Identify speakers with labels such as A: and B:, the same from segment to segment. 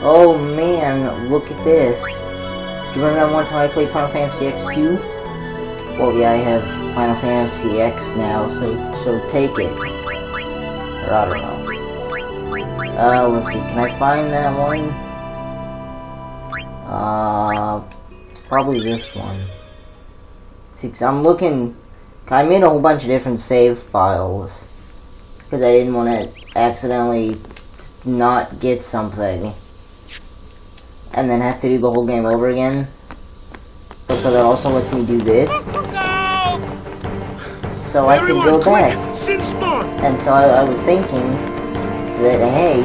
A: Oh man, look at this. Do you remember that one time I played Final Fantasy X2? Well, yeah, I have Final Fantasy X now, so take it. Or I don't know. Let's see, can I find that one? Probably this one. See, cause I'm looking... I made a whole bunch of different save files. Because I didn't want to accidentally not get something. And then have to do the whole game over again. So that also lets me do this. So I can go back. And so I was thinking that, hey,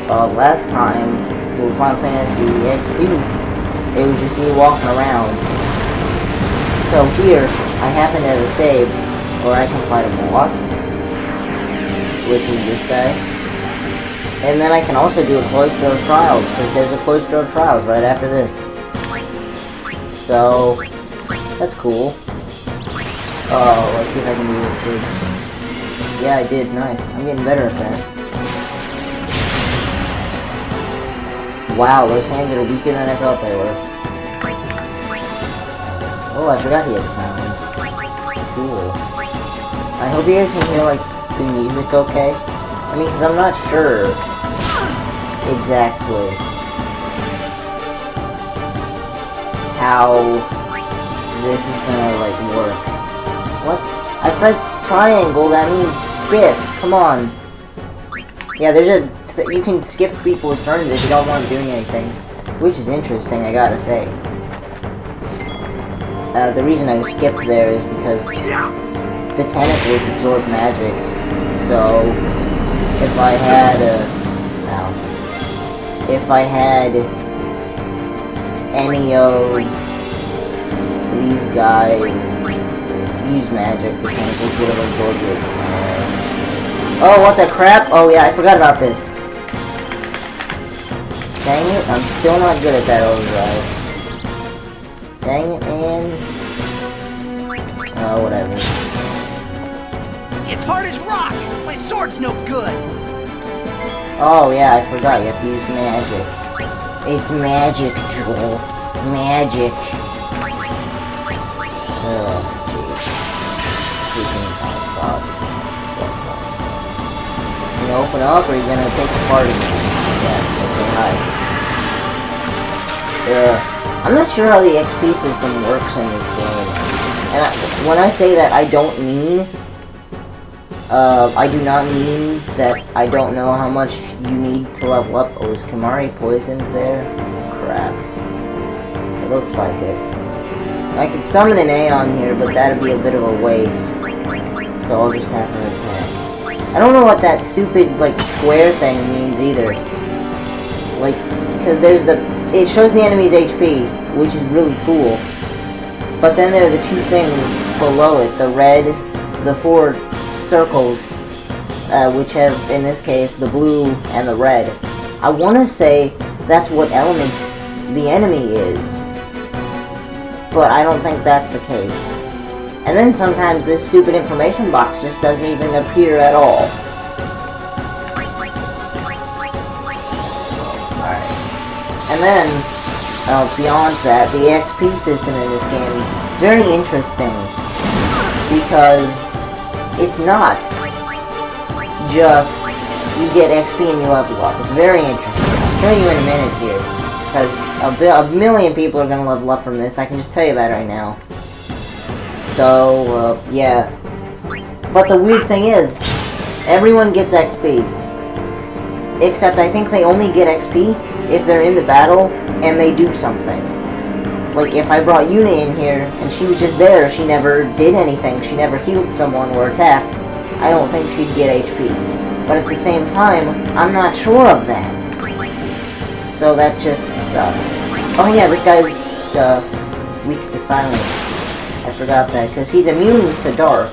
A: last time for Final Fantasy X2, it was just me walking around. So here, I happen to have a save where I can fight a boss, which is this guy. And then I can also do a Cloister of Trials, because there's a Cloister of Trials right after this. So, that's cool. Oh, let's see if I can do this good. Yeah, I did. Nice. I'm getting better at that. Wow, those hands are weaker than I thought they were. Oh, I forgot he had sounds. Cool. I hope you guys can hear, like, the music okay. I mean, because I'm not sure exactly how this is gonna, like, work. What? I pressed triangle, that means skip. Come on. Yeah, there's you can skip people's turns if you don't want doing anything. Which is interesting, I gotta say. The reason I skipped there is because the tentacles absorb magic. So, if I had any of these guys use magic, the tentacles would have absorbed it. Oh, what the crap? Oh yeah, I forgot about this. Dang it, I'm still not good at that overdrive. Dang it, man. Oh, whatever.
B: It's hard as rock! My sword's no good!
A: Oh yeah, I forgot, you have to use magic. It's magic, Joel. Magic. Ugh, jeez. Freaking hot sauce. You gonna open up, or are you gonna take the party? Yeah, okay, hi. I'm not sure how the XP system works in this game. And when I say that, I don't mean... I do not mean that I don't know how much you need to level up. Oh, is Kimahri poisoned there? Crap. It looks like it. I could summon an Aeon here, but that'd be a bit of a waste. So I'll just have her attack. I don't know what that stupid, like, square thing means either. Like, because there's it shows the enemy's HP, which is really cool. But then there are the two things below it, the red, the four circles, which have, in this case, the blue and the red. I want to say that's what element the enemy is, but I don't think that's the case. And then sometimes this stupid information box just doesn't even appear at all. Alright. And then, beyond that, the XP system in this game is very interesting, because it's not just you get XP and you level up. It's very interesting. I'll show you in a minute here, because a million people are going to level up from this. I can just tell you that right now. So, yeah. But the weird thing is, everyone gets XP. Except I think they only get XP if they're in the battle and they do something. Like, if I brought Yuna in here, and she was just there, she never did anything, she never healed someone or attacked, I don't think she'd get HP. But at the same time, I'm not sure of that. So that just sucks. Oh yeah, this guy's, weak to silence. I forgot that, because he's immune to dark,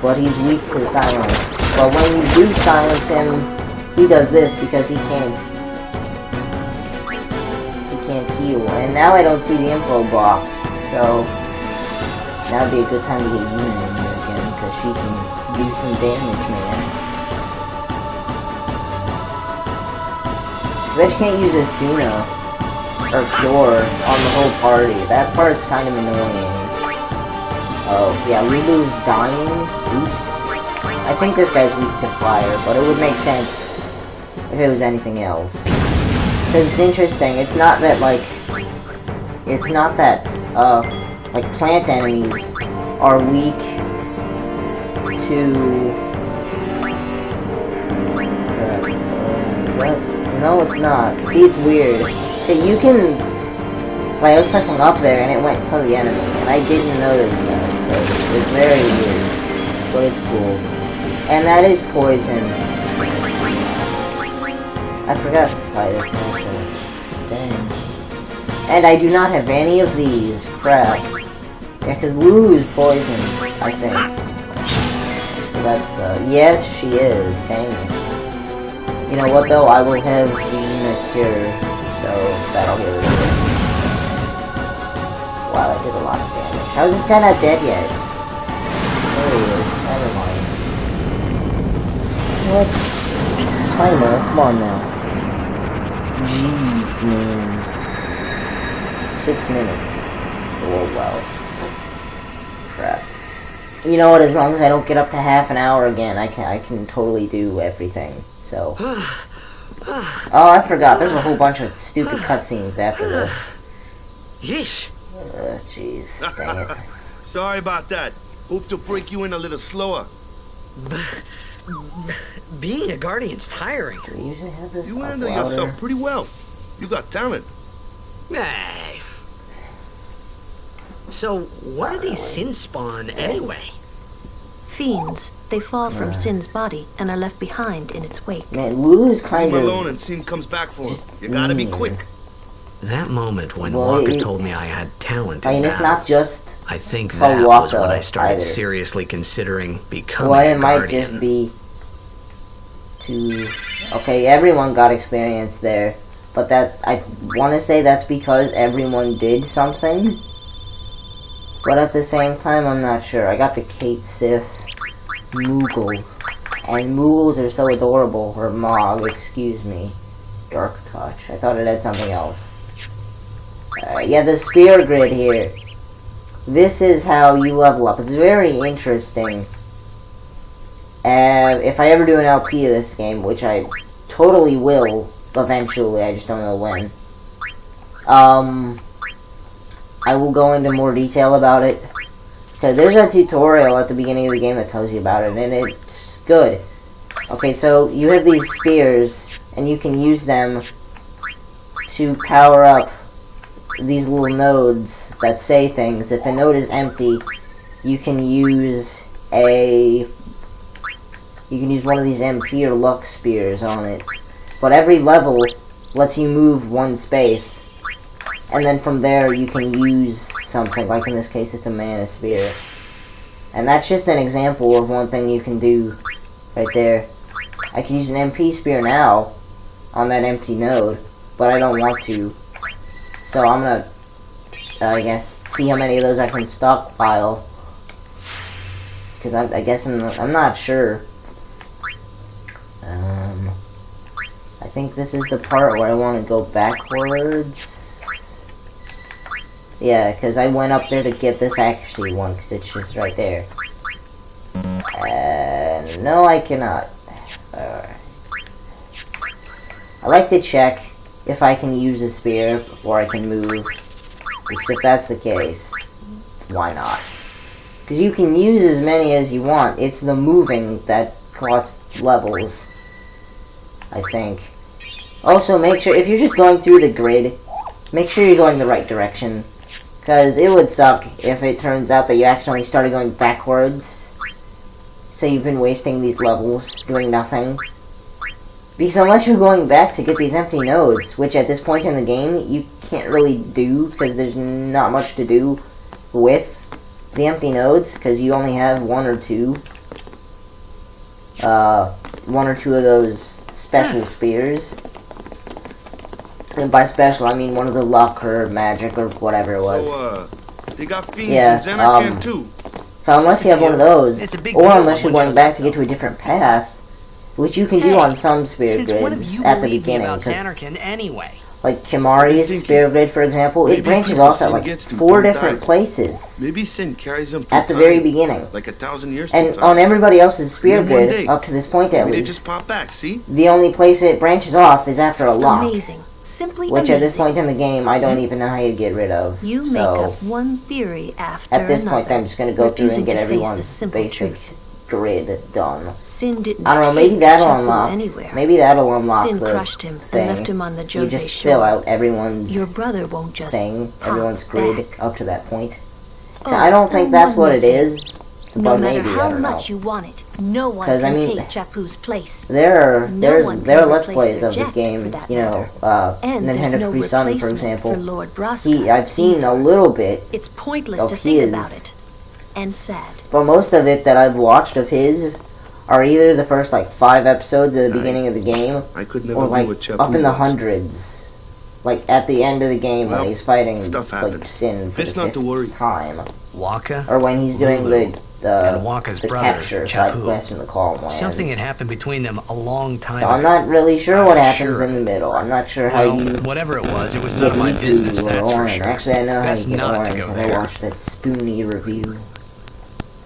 A: but he's weak to silence. But when you do silence him, he does this because he can't heal. And now I don't see the info box, so that would be a good time to get Yuna in here again, because she can do some damage, man. Bet you can't use Asuna or Cure on the whole party. That part's kind of annoying. Oh, yeah, Lulu's dying. Oops. I think this guy's weak to fire, but it would make sense if it was anything else. Because it's interesting, it's not that, like, like, plant enemies are weak to... No, it's not. See, it's weird. You can... Like, I was pressing up there, and it went to the enemy, and I didn't notice that, so it's very weird. But it's cool. And that is poison. I forgot to try this also. Dang. And I do not have any of these. Crap. Yeah, because Lulu is poison, I think. So that's, yes, she is. Dang it. You know what, though? I will have the cure, so that'll get rid of it. Wow, that did a lot of damage. How is this guy not dead yet? There he is. Never mind. What? Timer, come on now. Jeez, man. 6 minutes. Oh, wow. Crap. You know what, as long as I don't get up to half an hour again, I can totally do everything, so. Oh, I forgot, there's a whole bunch of stupid cutscenes after this.
C: Yeesh.
A: Jeez, dang it.
D: Sorry about that. Hope to break you in a little slower.
C: Being a guardian's tiring.
A: Do we usually have this
D: You
A: up
D: handle
A: louder?
D: yourself pretty well. You got talent.
C: Hey. So, what are these sin spawn anyway?
E: Fiends. They fall from Sin's body and are left behind in its wake.
A: Man, Lulu's kind
D: Leave him
A: of...
D: alone and Sin comes back for him. You gotta be quick.
C: That moment when
A: Well,
C: Wakka told me I had talent
A: I
C: in
A: mean, it's
C: battle,
A: not just...
C: I think
A: for
C: that was when I
A: Wakka
C: started
A: either.
C: seriously considering becoming
A: Well,
C: a
A: it might
C: guardian.
A: just be... Okay, everyone got experience there. But that... I want to say that's because everyone did something. But at the same time, I'm not sure. I got the Kate Sith Moogle. And Moogles are so adorable. Or Mog, excuse me. Dark Touch. I thought it had something else. Yeah, the spear grid here. This is how you level up. It's very interesting. If I ever do an LP of this game, which I totally will eventually, I just don't know when. I will go into more detail about it. Because there's a tutorial at the beginning of the game that tells you about it, and it's good. Okay, so you have these spears, and you can use them to power up these little nodes that say things. If a node is empty, you can use one of these MP or Lux spears on it. But every level lets you move one space. And then from there you can use something, like in this case it's a mana spear. And that's just an example of one thing you can do right there. I can use an MP spear now on that empty node, but I don't want to. So I'm gonna, I guess, see how many of those I can stockpile. Because I guess I'm not sure. I think this is the part where I want to go backwards. Yeah, because I went up there to get this accuracy one, because it's just right there. No, I cannot. Alright. I like to check if I can use a spear before I can move. Because if that's the case, why not? Because you can use as many as you want. It's the moving that costs levels, I think. Also, make sure, if you're just going through the grid, make sure you're going the right direction. Because it would suck if it turns out that you accidentally started going backwards. So you've been wasting these levels doing nothing. Because unless you're going back to get these empty nodes, which at this point in the game, you can't really do, because there's not much to do with the empty nodes, because you only have one or two of those special spears. And by special, I mean one of the luck or magic or whatever it was.
D: So, they got fiends
A: Yeah,
D: in Xenarcan too.
A: So unless you have one of those,
C: It's a big
A: or
C: deal
A: unless you're
C: when one
A: going
C: shows
A: back
C: up,
A: to get to a different path, which you can do on some spirit
C: Since when have
A: grids
C: you
A: at the
C: believed me
A: beginning.
C: about
A: 'cause
C: Zanarkand anyway?
A: like Kimahri's
D: thinking,
A: spirit grid, for example, it
D: maybe
A: branches
D: people
A: off at
D: Sin
A: like
D: gets to
A: 4
D: don't
A: different
D: die.
A: places
D: Maybe sin carries them through
A: at the
D: time,
A: very beginning.
D: like 1,000 years
A: And
D: through time.
A: on everybody else's spirit
D: And then one
A: grid,
D: day,
A: up to this point at
D: Maybe they
A: least,
D: just pop back, see?
A: the only place it branches off is after a lock.
E: Amazing. Simply
A: Which
E: amazing.
A: at this point in the game, I don't even know how you get rid of.
E: You make
A: so,
E: up one theory after
A: at this
E: another,
A: point, I'm just going to go through
E: refusing
A: and get
E: to face the
A: everyone's
E: simple
A: basic
E: truth.
A: grid done.
E: Sin didn't
A: I don't know, maybe
E: take
A: that'll
E: Chapu
A: unlock.
E: anywhere.
A: Maybe that'll unlock
E: Sin
A: the
E: crushed him
A: thing.
E: and left him on the
A: You
E: Jose
A: just
E: shore.
A: fill out everyone's
E: Your brother won't just
A: thing,
E: pop
A: everyone's grid
E: back.
A: up to that point. So
E: Oh,
A: I don't think
E: and
A: that's
E: one
A: what it
E: more
A: is,
E: No
A: but
E: matter
A: maybe, I
E: how
A: don't know.
E: much you want it, no one
A: 'Cause, I
E: can
A: mean,
E: take Chapu's place.
A: There are
E: No one
A: there are
E: can
A: let's
E: replace
A: plays
E: Sir
A: of this
E: Jack,
A: game,
E: for that
A: you know,
E: And there's
A: Nintendo
E: no
A: Free Sun, for
E: replacement
A: example.
E: for Lord Braska.
A: I've seen a little bit,
E: It's pointless
A: of
E: to think
A: his.
E: about it. And sad.
A: but most of it that I've watched of his are either the first like 5 episodes at the beginning of the game,
D: I could never
A: or
D: be
A: like
D: what Chapu
A: up in the
D: was.
A: hundreds, like at the end of the game
D: Well,
A: when he's fighting
D: stuff
A: like
D: happens.
A: Sin for
D: Best
A: the
D: not to
A: 5th
D: worry.
A: time,
C: Waka?
A: or when he's doing
C: Lulu,
A: the
C: and Waka's
A: the
C: brother,
A: capture side
C: Chapu.
A: quest in the Calm Lands.
C: Something had happened between them a long time
A: So
C: ago.
A: I'm not really sure what
C: I'm
A: happens
C: sure.
A: in the middle. I'm not sure how
C: Well,
A: you
C: whatever it was none
A: get
C: of my business,
A: Riku or
C: that's for
A: Orin.
C: sure.
A: Actually, I know how
C: Best
A: you get
C: not
A: Orin
C: to go
A: because I
C: there.
A: watched that Spoonie review.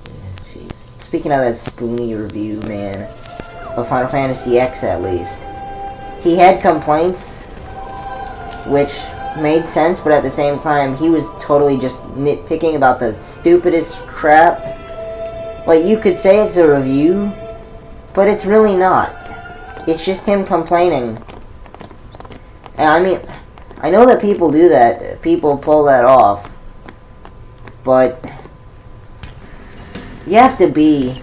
A: Yeah, jeez. Speaking of that Spoonie review, man, of Final Fantasy X at least, he had complaints, which made sense, but at the same time, he was totally just nitpicking about the stupidest crap. Like, you could say it's a review, but it's really not. It's just him complaining. And I mean, I know that people do that. People pull that off. But you have to be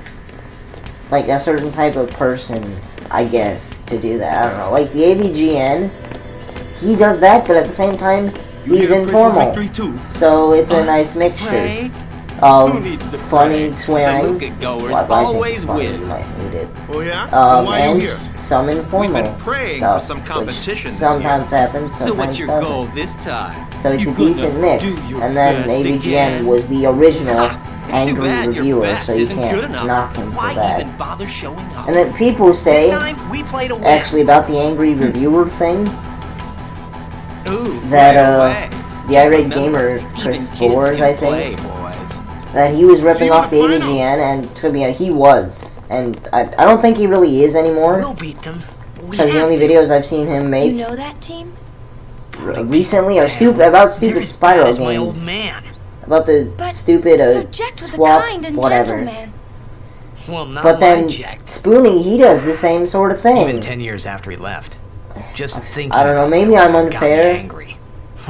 A: like a certain type of person, I guess, to do that. I don't know. Like the AVGN, he does that, but at the same time,
D: You
A: he's
D: here to pray for
A: informal.
D: victory too?
A: So it's a
F: Us
A: nice mixture
F: pray? Who
A: of
F: needs to
A: funny
F: pray?
A: swearing.
F: The Luka-goers
A: Well, I think
F: always
A: it's funny,
F: win.
A: you might need it.
D: Oh yeah? Then why are you here?
A: And some informal
F: We've been praying
A: stuff,
F: for some
A: which
F: competition this
A: sometimes
F: year.
A: happens,
F: So
A: sometimes
F: what's your
A: doesn't.
F: goal this time?
A: So it's
F: You
A: a
F: gonna
A: decent mix.
F: do your
A: And then
F: best
A: AVGN
F: again?
A: was the original
F: It's too
A: angry
F: bad your
A: reviewer,
F: best
A: so you
F: isn't good
A: can't
F: enough.
A: knock him
F: Why
A: for that.
F: even bother showing up?
A: And then people say,
F: This time we played to win.
A: actually about the angry reviewer thing,
F: Ooh,
A: that,
F: right away.
A: the
F: Just
A: irate
F: remember,
A: gamer,
F: even
A: Chris
F: kids
A: Boers,
F: can
A: I
F: play,
A: think,
F: boys.
A: that he was ripping
D: See you
A: off the
D: in the final.
A: AVGN, and to me, he was. And I don't think he really is anymore,
C: We'll beat them. We
A: because the
C: have
A: only
C: to.
A: videos I've seen him
G: You
A: make
G: know that team?
A: recently are
C: Damn.
A: about
C: They're
A: stupid
C: as bad
A: Spyro
C: as my old
A: games.
C: man.
A: About the
G: But
A: stupid
G: Sir Jack was
A: swap,
G: a kind and
A: whatever.
G: gentle man.
C: Well, not
A: But then
C: my Jack.
A: Spoonie, he does the same sort of thing.
C: Even 10 years after he left. Just thinking.
A: I don't know, maybe
C: about
A: I'm
C: it got me
A: unfair
C: angry.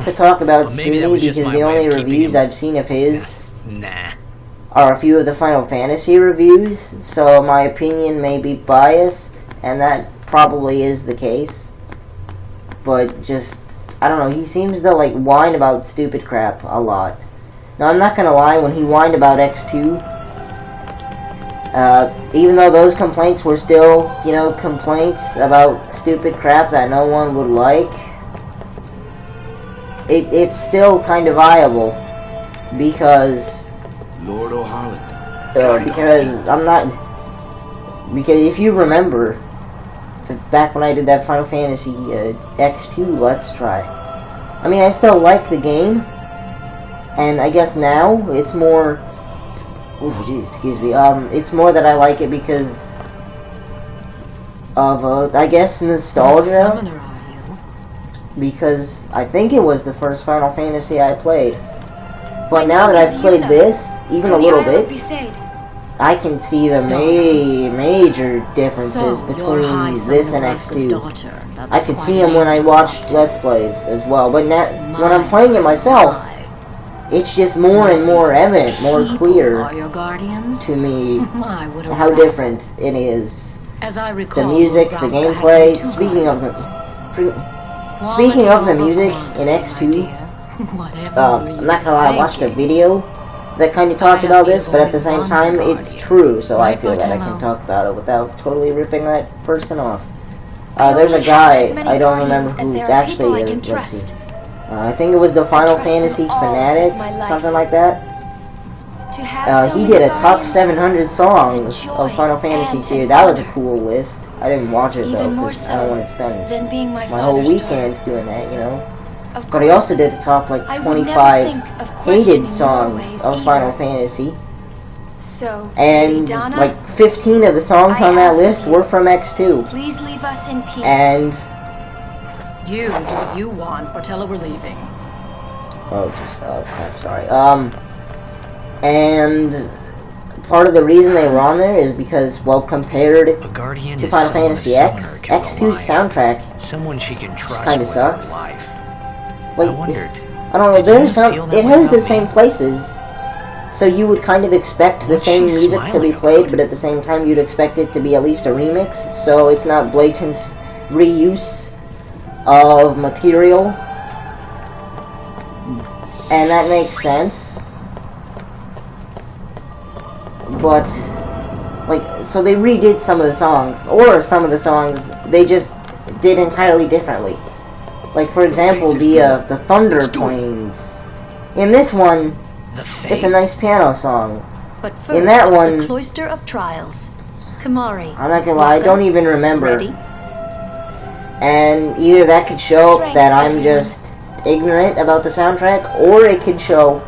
A: to talk about
C: Well, maybe that
A: Spoonie
C: was just
A: because
C: my
A: the
C: way
A: only
C: of keeping
A: reviews
C: him-
A: I've seen of his
C: Nah.
A: are a few of the Final Fantasy reviews, so my opinion may be biased, and that probably is the case. But just, I don't know, he seems to like whine about stupid crap a lot. Now I'm not gonna lie, when he whined about X2, even though those complaints were still, you know, complaints about stupid crap that no one would like, it's still kind of viable, because
D: Lord O'Holland.
A: because I'm not, because if you remember, back when I did that Final Fantasy X2 Let's Try, I mean, I still like the game, and I guess now it's more, oh geez, excuse me, it's more that I like it because of, I guess, nostalgia,
G: Summoner, are you?
A: because I think it was the first Final Fantasy I played, but
G: My
A: now that
G: name
A: I've
G: is
A: played
G: Yuna,
A: this, even a
G: From the
A: little
G: Isle of
A: bit,
G: Besaid.
A: I can see the major differences
H: So, you're
A: between
H: High
A: this and
H: Braska's
A: X2.
H: daughter. That's
A: I could
H: quite
A: see
H: a
A: them when I
H: name to
A: watched
H: want.
A: Let's Plays as well, but now when I'm
H: My,
A: playing it myself,
H: my.
A: it's just more and more
H: These
A: evident, more
H: people
A: clear
H: are your guardians?
A: to me
H: I would
A: how
H: have
A: different it is.
H: As I
A: The
H: recall,
A: music, the
H: Braska had
A: gameplay.
H: two
A: Speaking of
H: guardians.
A: the, speaking of the
H: Quality
A: music
H: over
A: in
H: quantity,
A: X2,
H: my dear. Whatever
A: I'm not gonna lie, I
H: you
A: watched a
H: thinking.
A: video that kind of talked
H: I
A: about
H: have
A: this, but at the
H: only
A: same
H: one
A: time, it's
H: guardian.
A: true, so I
H: Right,
A: feel that I
H: Bartello?
A: can talk about it without totally ripping that person off.
G: I
A: There's a
G: only
A: guy,
G: have as many
A: I don't
G: guardians
A: remember
G: as
A: who
G: there are
A: actually
G: people I
A: is,
G: can
A: let's
G: trust.
A: see. I think it was the Final
G: trust them
A: Fantasy
G: all
A: Fanatic,
G: with my life.
A: something like that.
G: To have so
A: He
G: many
A: did a top
G: guardians
A: 700 songs
G: is a
A: of
G: joy
A: Final Fantasy
G: and
A: series.
G: an
A: That was a
G: honor.
A: cool list. I didn't watch it though,
G: Even more
A: 'cause I don't
G: so
A: want to spend
G: than being my
A: my whole
G: father's
A: weekend
G: daughter.
A: doing that, you know?
G: Of
A: But he
G: course,
A: also did the top like
G: I would never
A: 25
G: think of questioning
A: hated songs
G: your ways
A: of Final
G: either.
A: Fantasy,
G: So,
A: and
G: Lady Donna,
A: like 15 of the songs
G: I
A: on that
G: ask
A: list
G: you,
A: were from X2.
G: please leave us in peace.
A: And
H: You do what you want, or tell her we're leaving.
A: oh crap, sorry. And part of the reason they were on there is because, well, compared
C: A guardian
A: to
C: is
A: Final
C: someone
A: Fantasy
C: a
A: X,
C: summoner can
A: X2's
C: rely on.
A: soundtrack,
C: Someone she can trust
A: kinda
C: with
A: sucks.
C: her life.
A: like,
C: I wondered.
A: I don't know,
C: Did you
A: there's some,
C: feel that
A: it
C: way
A: has the
C: about
A: same
C: me?
A: places, so you would kind of expect the
C: What's
A: same
C: she
A: music to be
C: smiling
A: played,
C: about?
A: but at the same time you'd expect it to be at least a remix, so it's not blatant reuse of material, and that makes sense. But, like, so they redid some of the songs, or some of the songs they just did entirely differently. Like, for example, the Thunder Plains. In this one,
C: The fate.
A: it's a nice piano song.
E: But first,
A: that one-
E: the Cloister of Trials. Kamari.
A: I'm not gonna lie, I don't even remember.
E: Ready?
A: And either that could show
G: Strength,
A: that I'm
G: everyone.
A: just ignorant about the soundtrack, or it could show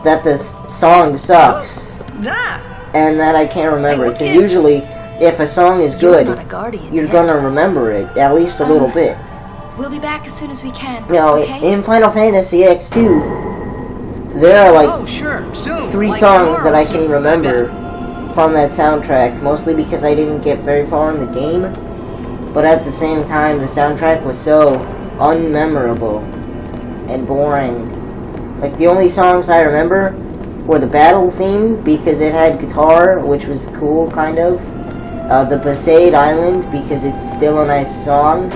A: that the song sucks,
F: Ah!
A: and that I can't remember
F: Hey,
A: it.
F: what
A: Because
F: gives?
A: usually, if a song is
E: You're
A: good,
E: not a guardian
A: you're
E: yet.
A: gonna remember it, at least a little bit.
G: We'll be back as soon as we can.
A: You know,
G: okay?
A: in Final Fantasy X2, there are like
F: Oh, sure, soon.
A: 3
F: like
A: songs
F: tomorrow
A: that I
F: soon,
A: can
F: I
A: remember
F: bet.
A: from that soundtrack, mostly because I didn't get very far in the game. But at the same time, the soundtrack was so unmemorable and boring. Like, the only songs I remember were the battle theme, because it had guitar, which was cool, kind of. The Besaid Island, because it's still a nice song.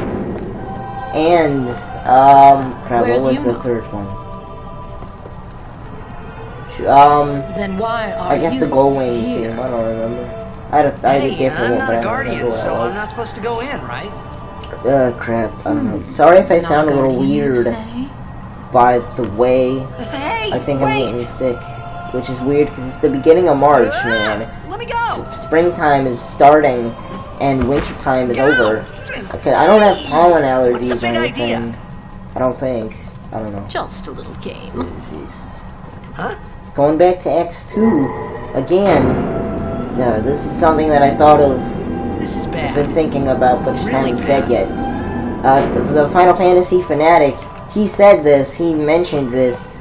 A: And, crap,
H: Where's
A: what was the
H: Yuma?
A: third one?
H: Then why are
A: I guess
H: you
A: the Gullwing
H: here?
A: theme, I don't remember. I had a
F: Hey,
A: different
F: I'm
A: one,
F: not
A: but I
F: a
A: don't
F: guardian,
A: remember
F: so
A: what
F: I'm
A: it
F: not
A: was.
F: supposed to go in, right?
A: Crap, I don't know. Sorry if I
H: Not
A: sound a little
H: guardian, you
A: weird
H: say?
A: by the way
F: Hey,
A: I think I'm
F: wait!
A: getting sick. Which is weird, because it's the beginning of March, man.
F: Let me go!
A: Springtime is starting, and wintertime is
F: Get out!
A: over. Okay, I don't have pollen allergies
F: What's the
A: or
F: big
A: anything.
F: idea?
A: I don't think. I don't know.
H: Just a little game.
A: Jeez.
F: Huh?
A: Going back to X2, again, this is something that I thought of,
F: This is
A: been
F: bad.
A: thinking about, but just
F: Really
A: haven't said
F: bad.
A: yet. The Final Fantasy fanatic, he said this, he mentioned this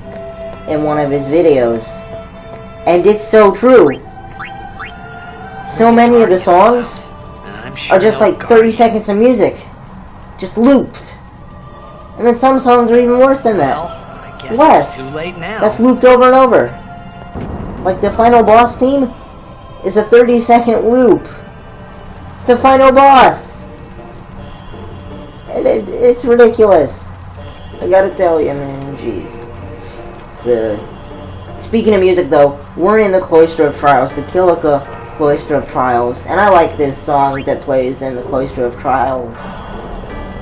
A: in one of his videos, and it's so true. So many of the songs
C: I'm sure
A: are just
C: no
A: like 30
C: guardian.
A: seconds of music, just looped. And then some songs are even worse than that.
F: Well, I guess
A: Less.
F: it's too late now.
A: That's looped over and over. Like the final boss theme is a 30-second loop. The final boss. It's ridiculous. I gotta tell you, man. Jeez. Speaking of music, though, we're in the Cloister of Trials, the Kilika Cloister of Trials, and I like this song that plays in the Cloister of Trials.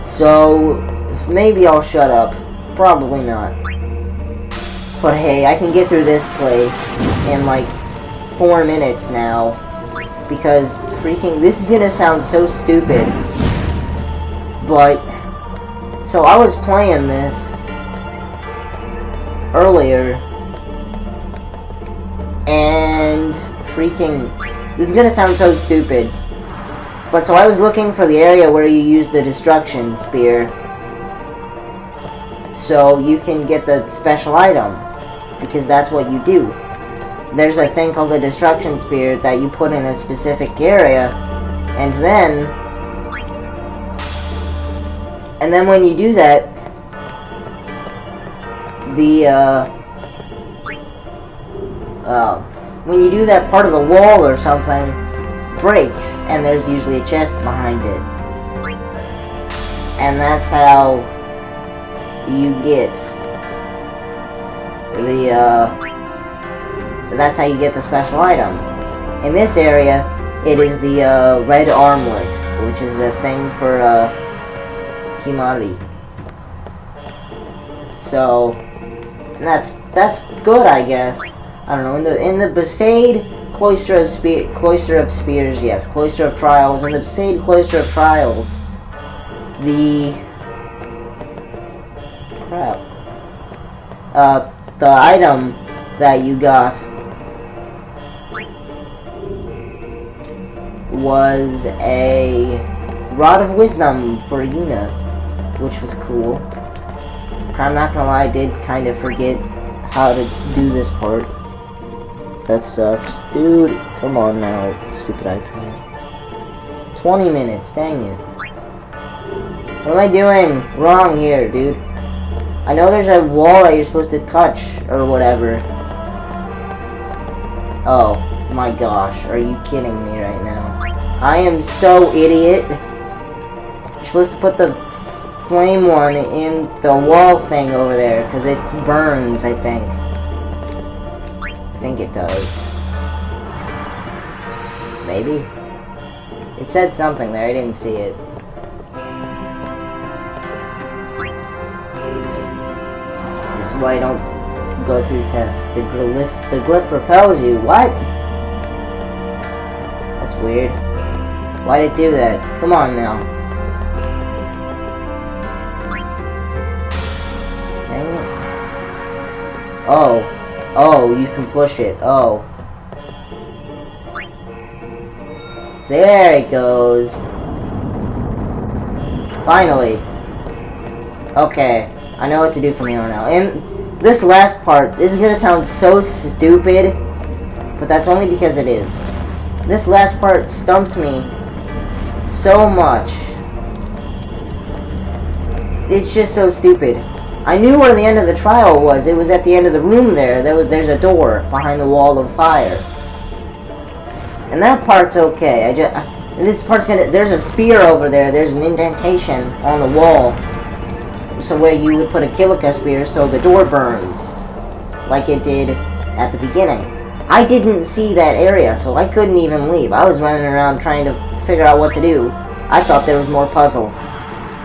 A: So maybe I'll shut up. Probably not. But hey, I can get through this play in like 4 minutes now. Because freaking, this is gonna sound so stupid. But, so I was playing this earlier. And freaking, this is gonna sound so stupid. But so I was looking for the area where you use the destruction spear. So you can get the special item. Because that's what you do. There's a thing called a destruction spear that you put in a specific area. And then when you do that, when you do that, part of the wall or something breaks, and there's usually a chest behind it. And that's how you get that's how you get the special item. In this area, it is the red armlet, which is a thing for Kimari. So that's good, I guess. I don't know. In the Besaid Cloister of Spears, yes. Cloister of Trials. In the same Cloister of Trials, the item that you got was a Rod of Wisdom for Yuna, which was cool. I'm not gonna lie, I did kind of forget how to do this part. That sucks. Dude, come on now, stupid iPad. 20 minutes, dang it. What am I doing wrong here, dude? I know there's a wall that you're supposed to touch, or whatever. Oh, my gosh, are you kidding me right now? I am so idiot. You're supposed to put the flame one in the wall thing over there, because it burns, I think. I think it does. Maybe? It said something there, I didn't see it. This is why I don't go through tests. The glyph repels you. What? That's weird. Why'd it do that? Come on now. Dang it. Oh. Oh, you can push it. Oh. There it goes. Finally. Okay. I know what to do from here on out. And this last part, this is gonna sound so stupid, but that's only because it is. This last part stumped me so much. It's just so stupid. I knew where the end of the trial was. It was at the end of the room there. There's a door behind the wall of fire. And that part's okay. This part's gonna... There's a spear over there. There's an indentation on the wall. So where you would put a Kilika spear so the door burns. Like it did at the beginning. I didn't see that area, so I couldn't even leave. I was running around trying to figure out what to do. I thought there was more puzzle.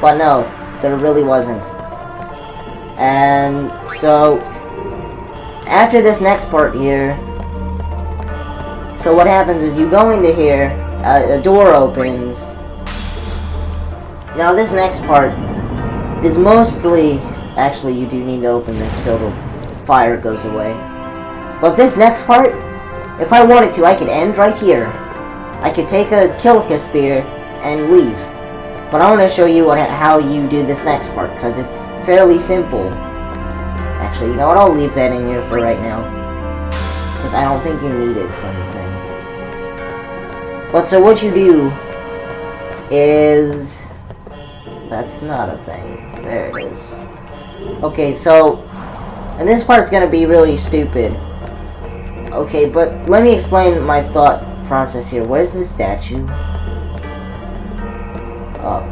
A: But no, there really wasn't. And so, after this next part here, so what happens is you go into here, a door opens. Now this next part is mostly, actually you do need to open this so the fire goes away. But this next part, if I wanted to, I could end right here. I could take a Kilika spear and leave. But I want to show you how you do this next part, because it's fairly simple. Actually, you know what? I'll leave that in here for right now. Because I don't think you need it for anything. But so what you do is... That's not a thing. There it is. Okay, so... And this part's gonna be really stupid. Okay, but let me explain my thought process here. Where's the statue? Oh.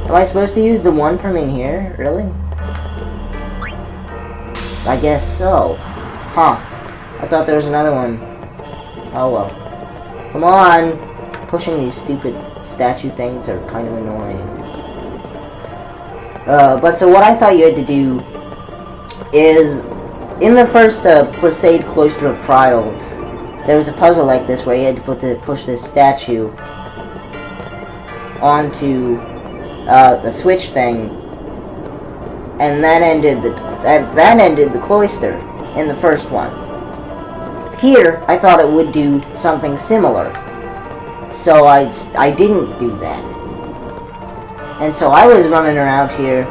A: Am I supposed to use the one from in here? Really? I guess so. Huh. I thought there was another one. Oh well. Come on! Pushing these stupid statue things are kind of annoying. But so what I thought you had to do is, in the first Presade Cloister of Trials, there was a puzzle like this where you had to push this statue onto the switch thing, and that ended the cloister in the first one. Here, I thought it would do something similar, so I didn't do that. And so I was running around here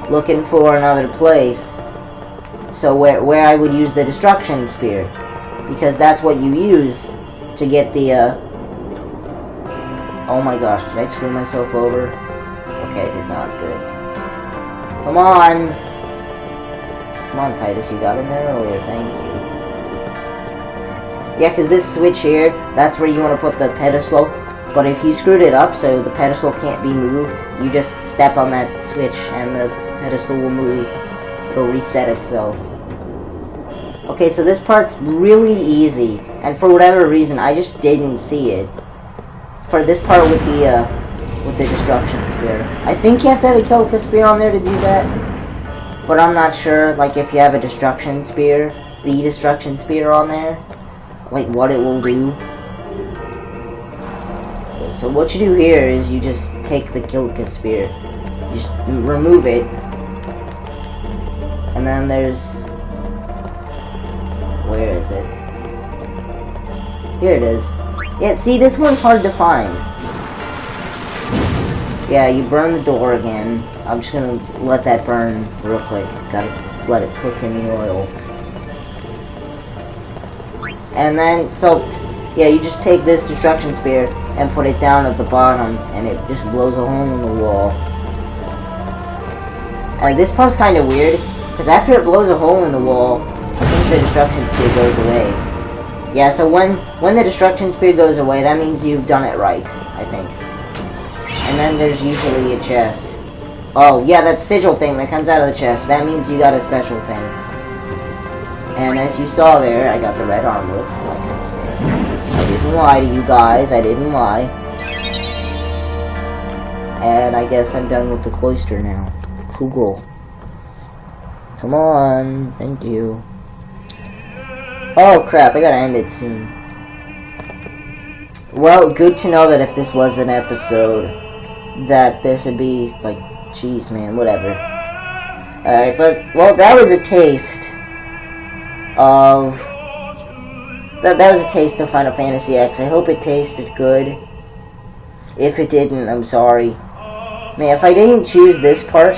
A: looking for another place, so where I would use the Destruction Spear, because that's what you use to get the, Oh my gosh, did I screw myself over? Okay, I did not. Good. Come on! Come on, Titus, you got in there earlier, thank you. Yeah, because this switch here, that's where you want to put the pedestal. But if you screwed it up so the pedestal can't be moved, you just step on that switch and the pedestal will move. It'll reset itself. Okay, so this part's really easy, and for whatever reason, I just didn't see it. For this part with the Destruction Spear. I think you have to have a Kilika Spear on there to do that. But I'm not sure, like, if you have a Destruction Spear, the Destruction Spear on there. like what it will do. So what you do here is you just take the Kilka spear, you just remove it, and then there's, where is it? Here it is. Yeah, see, this one's hard to find. Yeah, you burn the door again. I'm just gonna let that burn real quick. Gotta let it cook in the oil. And then, so, yeah, you just take this destruction spear and put it down at the bottom, and it just blows a hole in the wall. And this part's kind of weird, because after it blows a hole in the wall, I think the destruction spear goes away. Yeah, so when the destruction spear goes away, that means you've done it right, I think. And then there's usually a chest. Oh, yeah, that sigil thing that comes out of the chest, that means you got a special thing. And as you saw there, I got the red armlets, like I said. I didn't lie to you guys, I didn't lie. And I guess I'm done with the cloister now. Cool. Come on, thank you. Oh crap, I gotta end it soon. Well, good to know that if this was an episode, that this would be, like, jeez man, whatever. Alright, but, well, that was a taste of... That was a taste of Final Fantasy X. I hope it tasted good. If it didn't, I'm sorry. Man, if I didn't choose this part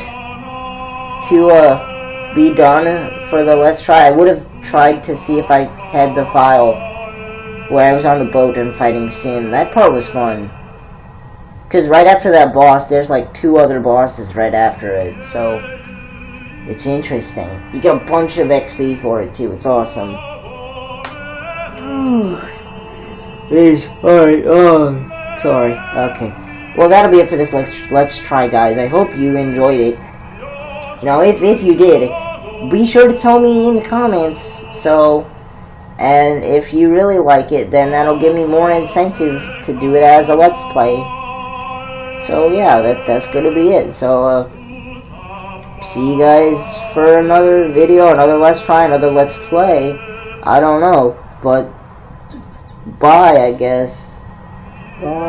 A: to, be done for the Let's Try, I would have tried to see if I had the file where I was on the boat and fighting Sin. That part was fun. Because right after that boss, there's like 2 other bosses right after it, so it's interesting. You get a bunch of XP for it too, it's awesome. Alright, sorry, okay. Well, that'll be it for this Let's Try, guys. I hope you enjoyed it. Now, if you did, be sure to tell me in the comments, so, and if you really like it, then that'll give me more incentive to do it as a Let's Play. So, yeah, that's gonna be it. So, see you guys for another video, another Let's Try, another Let's Play. I don't know, but bye, I guess. Bye.